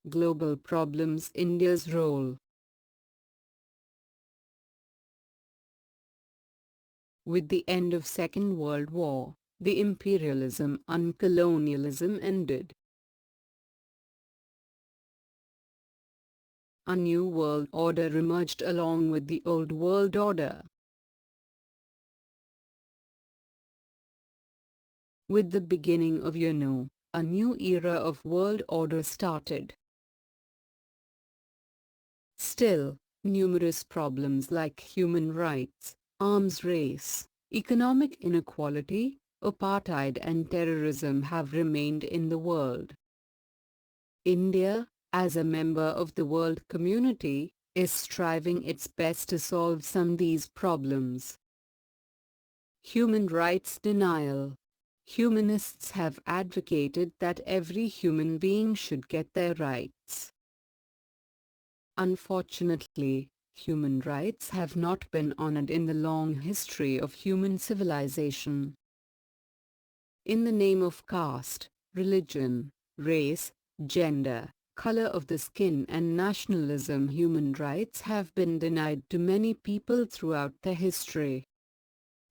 Global problems: India's role. With the end of Second World War, the imperialism and colonialism ended. A new world order emerged along with the old world order. With the beginning of a new era of world order started. Still, numerous problems like human rights, arms race, economic inequality, apartheid and terrorism have remained in the world. India, as a member of the world community, is striving its best to solve some of these problems. Human rights denial. Humanists have advocated that every human being should get their rights. Unfortunately, human rights have not been honored in the long history of human civilization. In the name of caste, religion, race, gender, color of the skin and nationalism, human rights have been denied to many people throughout their history.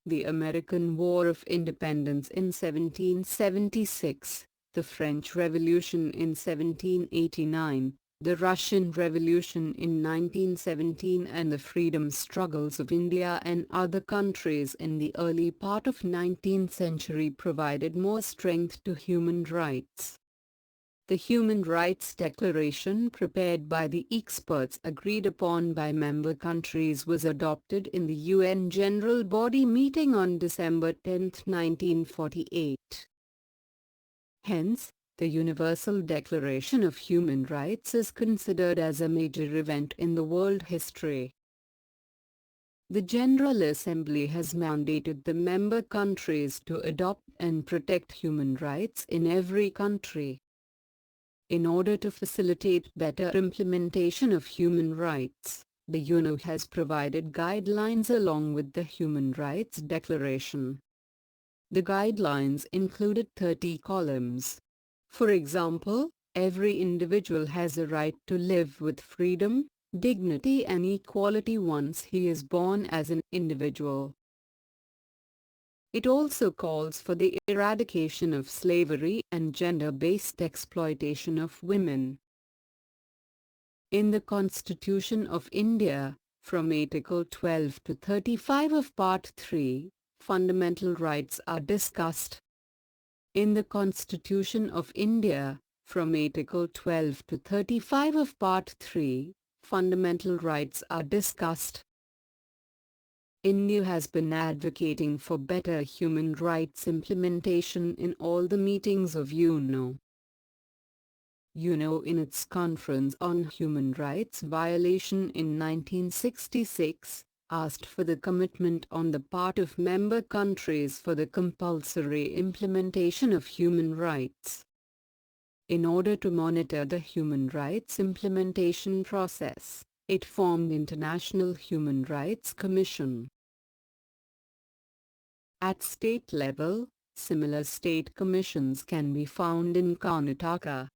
The American War of Independence in 1776, the French Revolution in 1789, the Russian Revolution in 1917 and the freedom struggles of India and other countries in the early part of 19th century provided more strength to human rights. The Human Rights Declaration prepared by the experts agreed upon by member countries was adopted in the UN General Body meeting on December 10, 1948. Hence, the Universal Declaration of Human Rights is considered as a major event in the world history. The General Assembly has mandated the member countries to adopt and protect human rights in every country. In order to facilitate better implementation of human rights, the UN has provided guidelines along with the Human Rights Declaration. The guidelines included 30 columns. For example, every individual has a right to live with freedom, dignity and equality once he is born as an individual. It also calls for the eradication of slavery and gender-based exploitation of women. In the Constitution of India, from Article 12 to 35 of Part 3, fundamental rights are discussed. In the Constitution of India, from Article 12 to 35 of Part 3, fundamental rights are discussed. India has been advocating for better human rights implementation in all the meetings of UNO. UNO in its Conference on Human Rights Violation in 1966, asked for the commitment on the part of member countries for the compulsory implementation of human rights. In order to monitor the human rights implementation process, it formed International Human Rights Commission. At state level, similar state commissions can be found in Karnataka,